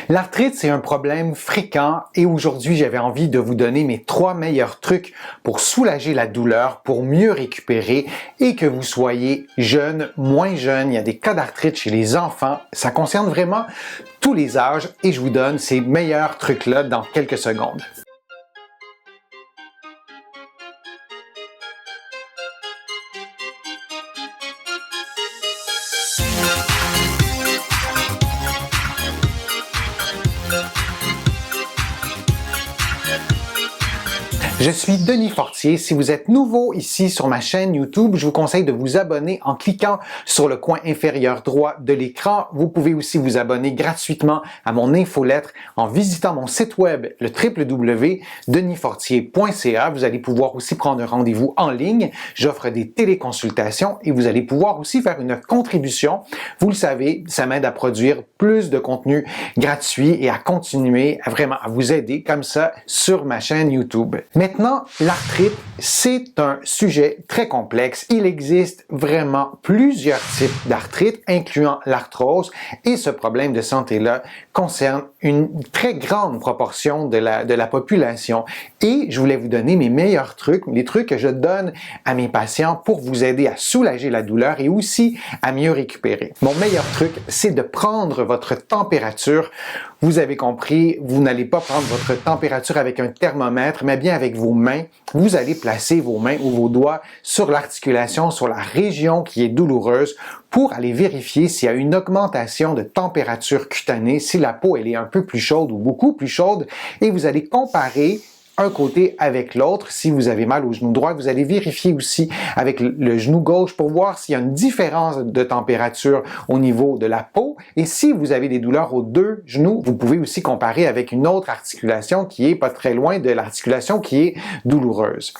L'arthrite, c'est un problème fréquent et aujourd'hui, j'avais envie de vous donner mes 3 meilleurs trucs pour soulager la douleur, pour mieux récupérer et que vous soyez jeune, moins jeune. Il y a des cas d'arthrite chez les enfants. Ça concerne vraiment tous les âges et je vous donne ces meilleurs trucs-là dans quelques secondes. Je suis Denis Fortier. Si vous êtes nouveau ici sur ma chaîne YouTube, je vous conseille de vous abonner en cliquant sur le coin inférieur droit de l'écran. Vous pouvez aussi vous abonner gratuitement à mon infolettre en visitant mon site web, le www.denisfortier.ca. Vous allez pouvoir aussi prendre un rendez-vous en ligne. J'offre des téléconsultations et vous allez pouvoir aussi faire une contribution. Vous le savez, ça m'aide à produire plus de contenu gratuit et à continuer vraiment à vous aider comme ça sur ma chaîne YouTube. Maintenant, l'arthrite, c'est un sujet très complexe. Il existe vraiment plusieurs types d'arthrite, incluant l'arthrose, et ce problème de santé-là concerne une très grande proportion de la population. Et je voulais vous donner mes meilleurs trucs, les trucs que je donne à mes patients pour vous aider à soulager la douleur et aussi à mieux récupérer. Mon meilleur truc, c'est de prendre votre température. Vous avez compris, vous n'allez pas prendre votre température avec un thermomètre, mais bien avec vos mains. Vous allez placer vos mains ou vos doigts sur l'articulation, sur la région qui est douloureuse pour aller vérifier s'il y a une augmentation de température cutanée, si la peau elle est un peu plus chaude ou beaucoup plus chaude, et vous allez comparer un côté avec l'autre. Si vous avez mal au genou droit, vous allez vérifier aussi avec le genou gauche pour voir s'il y a une différence de température au niveau de la peau. Et si vous avez des douleurs aux deux genoux, vous pouvez aussi comparer avec une autre articulation qui est pas très loin de l'articulation qui est douloureuse.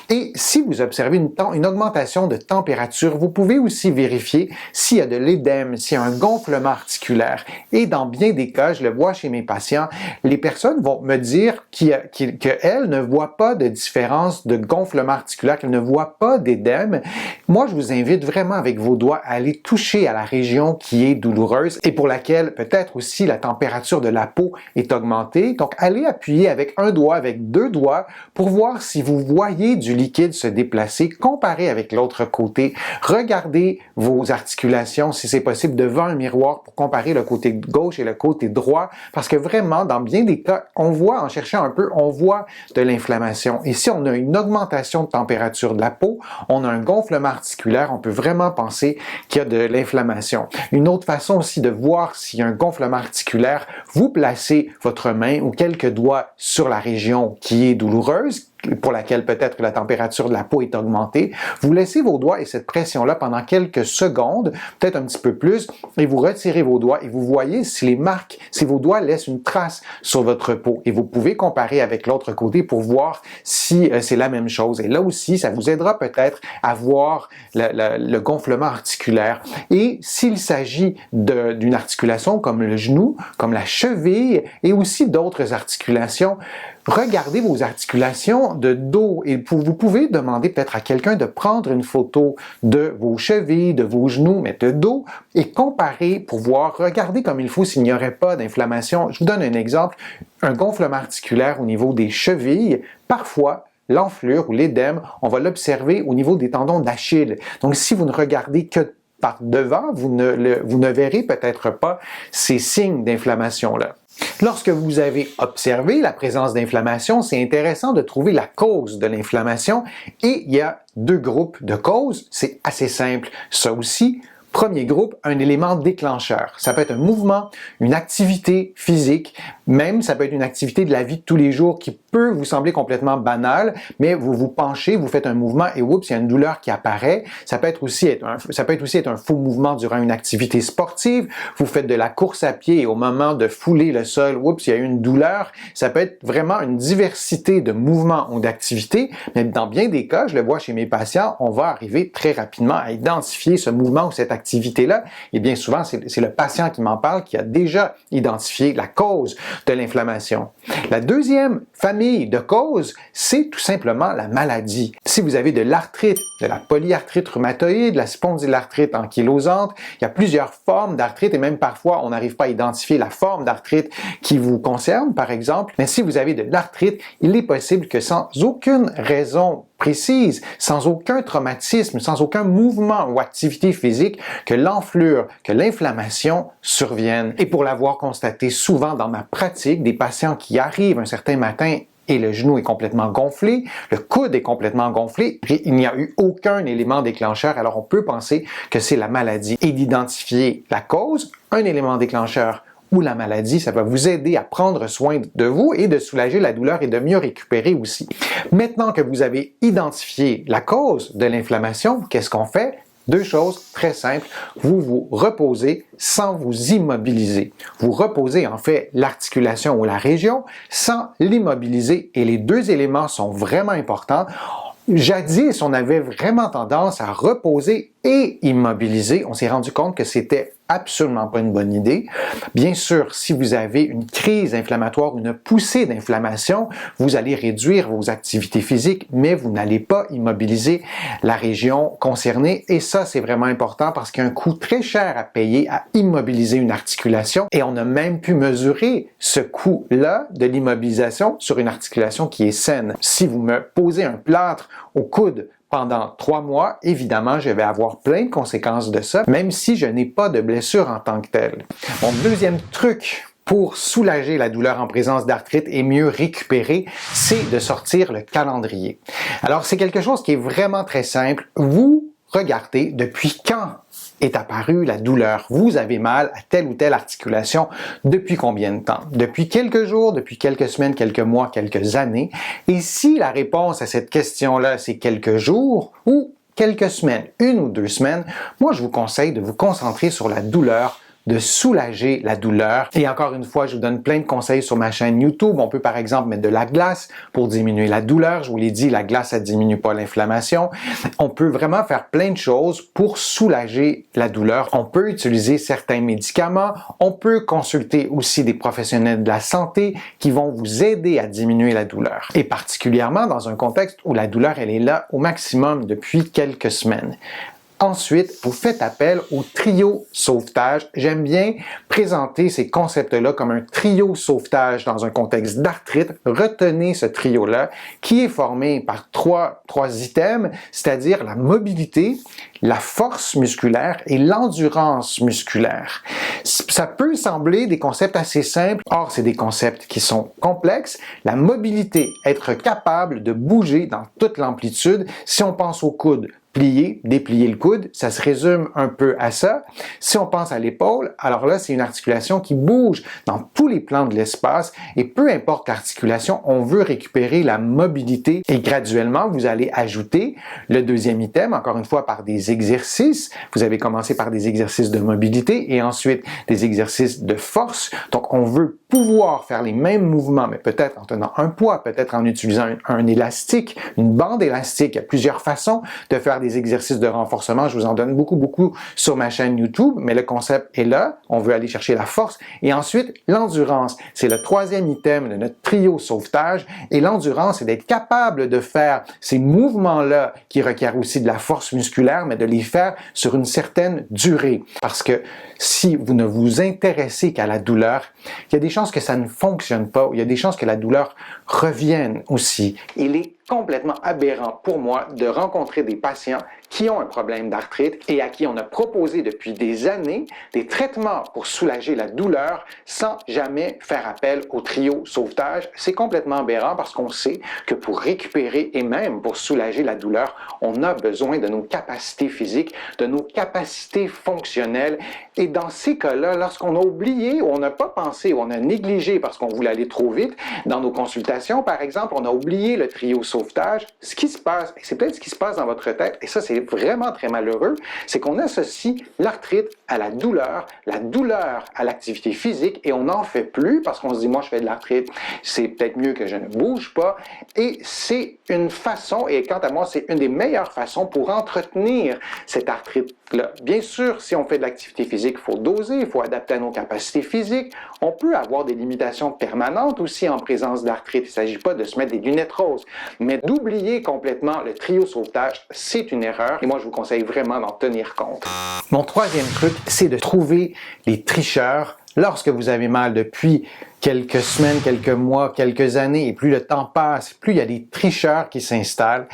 Et si vous observez une augmentation de température, vous pouvez aussi vérifier s'il y a de l'édème, s'il y a un gonflement articulaire. Et dans bien des cas, je le vois chez mes patients, les personnes vont me dire qu'elles ne voient pas de différence de gonflement articulaire, qu'elles ne voient pas d'édème. Moi, je vous invite vraiment avec vos doigts à aller toucher à la région qui est douloureuse et pour laquelle peut-être aussi la température de la peau est augmentée. Donc, allez appuyer avec un doigt, avec deux doigts pour voir si vous voyez du liquide se déplacer. Comparez avec l'autre côté. Regardez vos articulations, si c'est possible, devant un miroir pour comparer le côté gauche et le côté droit parce que vraiment, dans bien des cas, on voit, en cherchant un peu, on voit de l'inflammation. Et si on a une augmentation de température de la peau, on a un gonflement articulaire, on peut vraiment penser qu'il y a de l'inflammation. Une autre façon aussi de voir s'il y a un gonflement articulaire, vous placez votre main ou quelques doigts sur la région qui est douloureuse, pour laquelle peut-être la température de la peau est augmentée. Vous laissez vos doigts et cette pression-là pendant quelques secondes, peut-être un petit peu plus, et vous retirez vos doigts et vous voyez si les marques, si vos doigts laissent une trace sur votre peau. Et vous pouvez comparer avec l'autre côté pour voir si c'est la même chose. Et là aussi, ça vous aidera peut-être à voir le gonflement articulaire. Et s'il s'agit d'une articulation comme le genou, comme la cheville et aussi d'autres articulations, regardez vos articulations de dos et vous pouvez demander peut-être à quelqu'un de prendre une photo de vos chevilles, de vos genoux, mais de dos et comparer pour voir, regarder comme il faut s'il n'y aurait pas d'inflammation. Je vous donne un exemple, un gonflement articulaire au niveau des chevilles, parfois, l'enflure ou l'édème, on va l'observer au niveau des tendons d'Achille. Donc, si vous ne regardez que par devant, vous ne verrez peut-être pas ces signes d'inflammation-là. Lorsque vous avez observé la présence d'inflammation, c'est intéressant de trouver la cause de l'inflammation et il y a deux groupes de causes, c'est assez simple. Ça aussi, premier groupe, un élément déclencheur. Ça peut être un mouvement, une activité physique, même ça peut être une activité de la vie de tous les jours qui peut vous sembler complètement banale, mais vous vous penchez, vous faites un mouvement et oups, il y a une douleur qui apparaît. Ça peut aussi être un faux mouvement durant une activité sportive. Vous faites de la course à pied et au moment de fouler le sol, oups, il y a eu une douleur. Ça peut être vraiment une diversité de mouvements ou d'activités, mais dans bien des cas, je le vois chez mes patients, on va arriver très rapidement à identifier ce mouvement ou cette activité activités-là, et bien souvent, c'est le patient qui m'en parle, qui a déjà identifié la cause de l'inflammation. La deuxième famille de causes, c'est tout simplement la maladie. Si vous avez de l'arthrite, de la polyarthrite rhumatoïde, de la spondylarthrite ankylosante, il y a plusieurs formes d'arthrite et même parfois on n'arrive pas à identifier la forme d'arthrite qui vous concerne, par exemple. Mais si vous avez de l'arthrite, il est possible que sans aucune raison précise, sans aucun traumatisme, sans aucun mouvement ou activité physique, que l'enflure, que l'inflammation survienne. Et pour l'avoir constaté souvent dans ma pratique, des patients qui arrivent un certain matin et le genou est complètement gonflé, le coude est complètement gonflé, et il n'y a eu aucun élément déclencheur, alors on peut penser que c'est la maladie. Et d'identifier la cause, un élément déclencheur ou la maladie, ça va vous aider à prendre soin de vous et de soulager la douleur et de mieux récupérer aussi. Maintenant que vous avez identifié la cause de l'inflammation, qu'est-ce qu'on fait? Deux choses très simples. Vous vous reposez sans vous immobiliser. Vous reposez en fait l'articulation ou la région sans l'immobiliser et les deux éléments sont vraiment importants. Jadis, on avait vraiment tendance à reposer et immobiliser. On s'est rendu compte que c'était absolument pas une bonne idée. Bien sûr, si vous avez une crise inflammatoire, une poussée d'inflammation, vous allez réduire vos activités physiques, mais vous n'allez pas immobiliser la région concernée. Et ça, c'est vraiment important parce qu'il y a un coût très cher à payer à immobiliser une articulation. Et on a même pu mesurer ce coût-là de l'immobilisation sur une articulation qui est saine. Si vous me posez un plâtre au coude pendant 3 mois, évidemment, je vais avoir plein de conséquences de ça, même si je n'ai pas de blessure en tant que telle. Mon deuxième truc pour soulager la douleur en présence d'arthrite et mieux récupérer, c'est de sortir le calendrier. Alors, c'est quelque chose qui est vraiment très simple. Vous regardez depuis quand est apparue la douleur. Vous avez mal à telle ou telle articulation depuis combien de temps? Depuis quelques jours, depuis quelques semaines, quelques mois, quelques années. Et si la réponse à cette question-là, c'est quelques jours ou quelques semaines, 1 ou 2 semaines, moi je vous conseille de vous concentrer sur la douleur, de soulager la douleur. Et encore une fois, je vous donne plein de conseils sur ma chaîne YouTube. On peut par exemple mettre de la glace pour diminuer la douleur. Je vous l'ai dit, la glace, ça diminue pas l'inflammation. On peut vraiment faire plein de choses pour soulager la douleur. On peut utiliser certains médicaments. On peut consulter aussi des professionnels de la santé qui vont vous aider à diminuer la douleur. Et particulièrement dans un contexte où la douleur, elle est là au maximum depuis quelques semaines. Ensuite, vous faites appel au trio sauvetage. J'aime bien présenter ces concepts-là comme un trio sauvetage dans un contexte d'arthrite. Retenez ce trio-là qui est formé par trois items, c'est-à-dire la mobilité, la force musculaire et l'endurance musculaire. Ça peut sembler des concepts assez simples, or c'est des concepts qui sont complexes. La mobilité, être capable de bouger dans toute l'amplitude. Si on pense au coude, plier, déplier le coude, ça se résume un peu à ça. Si on pense à l'épaule, alors là, c'est une articulation qui bouge dans tous les plans de l'espace et peu importe l'articulation, on veut récupérer la mobilité et graduellement, vous allez ajouter le deuxième item, encore une fois par des exercices. Vous avez commencé par des exercices de mobilité et ensuite des exercices de force. Donc, on veut pouvoir faire les mêmes mouvements, mais peut-être en tenant un poids, peut-être en utilisant un élastique, une bande élastique. Il y a plusieurs façons de faire des exercices de renforcement. Je vous en donne beaucoup sur ma chaîne YouTube, mais le concept est là. On veut aller chercher la force. Et ensuite, l'endurance. C'est le troisième item de notre trio sauvetage. Et l'endurance, c'est d'être capable de faire ces mouvements-là qui requièrent aussi de la force musculaire, mais de les faire sur une certaine durée. Parce que si vous ne vous intéressez qu'à la douleur, il y a des chances que ça ne fonctionne pas. Il y a des chances que la douleur revienne aussi. Il est complètement aberrant pour moi de rencontrer des patients qui ont un problème d'arthrite et à qui on a proposé depuis des années des traitements pour soulager la douleur sans jamais faire appel au trio sauvetage. C'est complètement aberrant parce qu'on sait que pour récupérer et même pour soulager la douleur, on a besoin de nos capacités physiques, de nos capacités fonctionnelles. Et dans ces cas-là, lorsqu'on a oublié ou on n'a pas pensé ou on a négligé parce qu'on voulait aller trop vite dans nos consultations, par exemple, on a oublié le trio sauvetage, ce qui se passe, et c'est peut-être ce qui se passe dans votre tête, et ça c'est vraiment très malheureux, c'est qu'on associe l'arthrite à la douleur à l'activité physique, et on n'en fait plus parce qu'on se dit, moi je fais de l'arthrite, c'est peut-être mieux que je ne bouge pas, et c'est une façon, et quant à moi, c'est une des meilleures façons pour entretenir cette arthrite Là, bien sûr, si on fait de l'activité physique, il faut doser, il faut adapter à nos capacités physiques. On peut avoir des limitations permanentes aussi en présence d'arthrite. Il ne s'agit pas de se mettre des lunettes roses, mais d'oublier complètement le trio sauvetage, c'est une erreur et moi je vous conseille vraiment d'en tenir compte. Mon troisième truc, c'est de trouver les tricheurs lorsque vous avez mal depuis quelques semaines, quelques mois, quelques années, et plus le temps passe, plus il y a des tricheurs qui s'installent.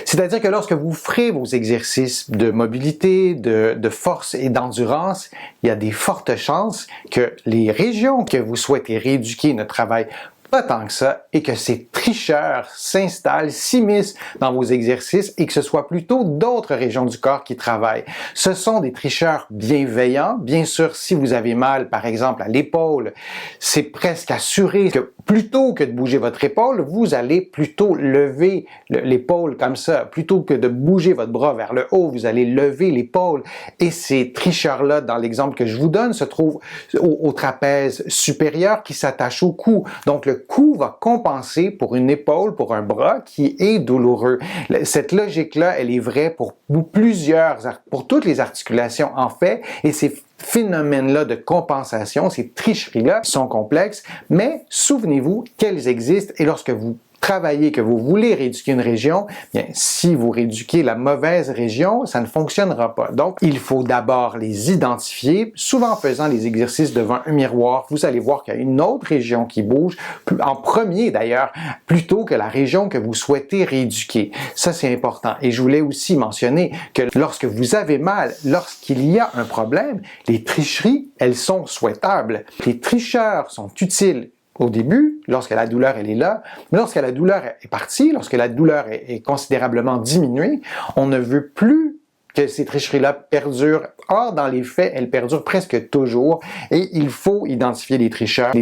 C'est-à-dire que lorsque vous ferez vos exercices de mobilité, de force et d'endurance, il y a des fortes chances que les régions que vous souhaitez rééduquer ne travaillent pas tant que ça et que ces tricheurs s'installent, s'immiscent dans vos exercices et que ce soit plutôt d'autres régions du corps qui travaillent. Ce sont des tricheurs bienveillants. Bien sûr, si vous avez mal, par exemple, à l'épaule, c'est presque assuré que plutôt que de bouger votre épaule, vous allez plutôt lever l'épaule comme ça. Plutôt que de bouger votre bras vers le haut, vous allez lever l'épaule. Et ces tricheurs-là, dans l'exemple que je vous donne, se trouvent au trapèze supérieur qui s'attache au cou. Donc, le cou va compenser pour une épaule, pour un bras qui est douloureux. Cette logique-là, elle est vraie pour toutes les articulations en fait, et ces phénomènes-là de compensation, ces tricheries-là sont complexes, mais souvenez-vous qu'elles existent et lorsque vous travaillez, que vous voulez rééduquer une région, bien, si vous rééduquez la mauvaise région, ça ne fonctionnera pas. Donc, il faut d'abord les identifier. Souvent, en faisant les exercices devant un miroir, vous allez voir qu'il y a une autre région qui bouge, en premier d'ailleurs, plutôt que la région que vous souhaitez rééduquer. Ça, c'est important. Et je voulais aussi mentionner que lorsque vous avez mal, lorsqu'il y a un problème, les tricheries, elles sont souhaitables. Les tricheurs sont utiles au début, lorsque la douleur elle est là, mais lorsque la douleur est partie, lorsque la douleur est considérablement diminuée, on ne veut plus que ces tricheries-là perdurent. Or, dans les faits, elles perdurent presque toujours et il faut identifier les tricheurs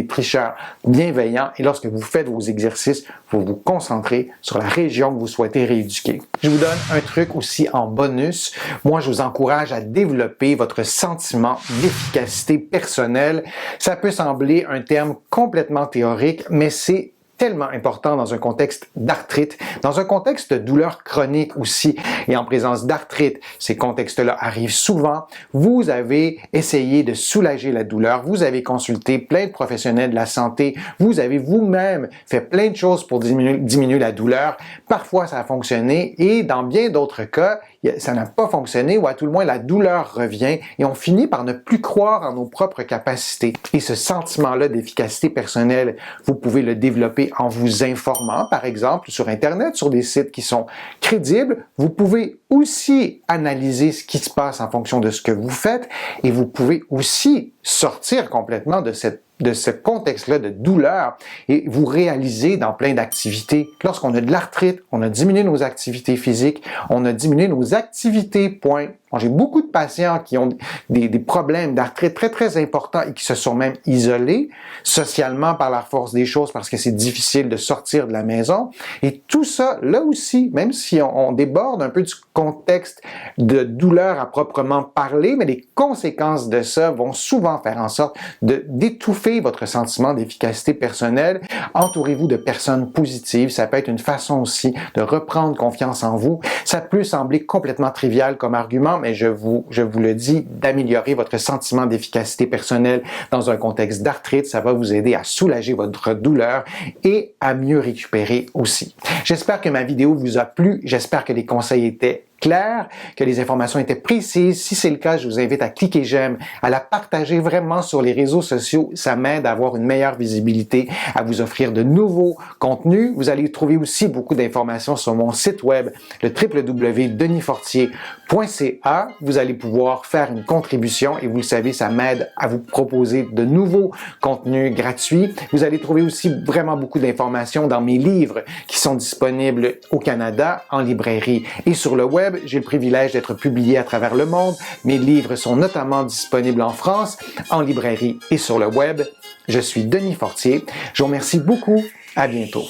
bienveillants et lorsque vous faites vos exercices, vous vous concentrez sur la région que vous souhaitez rééduquer. Je vous donne un truc aussi en bonus. Moi, je vous encourage à développer votre sentiment d'efficacité personnelle. Ça peut sembler un terme complètement théorique, mais c'est tellement important dans un contexte d'arthrite, dans un contexte de douleur chronique aussi. Et en présence d'arthrite, ces contextes-là arrivent souvent. Vous avez essayé de soulager la douleur, vous avez consulté plein de professionnels de la santé, vous avez vous-même fait plein de choses pour diminuer la douleur. Parfois, ça a fonctionné et dans bien d'autres cas, ça n'a pas fonctionné ou à tout le moins la douleur revient et on finit par ne plus croire en nos propres capacités. Et ce sentiment-là d'efficacité personnelle, vous pouvez le développer en vous informant, par exemple, sur Internet, sur des sites qui sont crédibles. Vous pouvez aussi analyser ce qui se passe en fonction de ce que vous faites et vous pouvez aussi sortir complètement de ce contexte-là de douleur et vous réaliser dans plein d'activités. Lorsqu'on a de l'arthrite, on a diminué nos activités physiques, on a diminué nos activités, point. J'ai beaucoup de patients qui ont des problèmes d'arthrite très, très importants et qui se sont même isolés socialement par la force des choses parce que c'est difficile de sortir de la maison. Et tout ça, là aussi, même si on déborde un peu du contexte de douleur à proprement parler, mais les conséquences de ça vont souvent faire en sorte d'étouffer votre sentiment d'efficacité personnelle. Entourez-vous de personnes positives. Ça peut être une façon aussi de reprendre confiance en vous. Ça peut sembler complètement trivial comme argument, mais je vous le dis, d'améliorer votre sentiment d'efficacité personnelle dans un contexte d'arthrite, ça va vous aider à soulager votre douleur et à mieux récupérer aussi. J'espère que ma vidéo vous a plu, j'espère que les conseils étaient clair, que les informations étaient précises. Si c'est le cas, je vous invite à cliquer j'aime, à la partager vraiment sur les réseaux sociaux. Ça m'aide à avoir une meilleure visibilité, à vous offrir de nouveaux contenus. Vous allez trouver aussi beaucoup d'informations sur mon site web, le www.denisfortier.ca. Vous allez pouvoir faire une contribution et vous le savez, ça m'aide à vous proposer de nouveaux contenus gratuits. Vous allez trouver aussi vraiment beaucoup d'informations dans mes livres qui sont disponibles au Canada, en librairie et sur le web. J'ai le privilège d'être publié à travers le monde. Mes livres sont notamment disponibles en France, en librairie et sur le web. Je suis Denis Fortier. Je vous remercie beaucoup. À bientôt.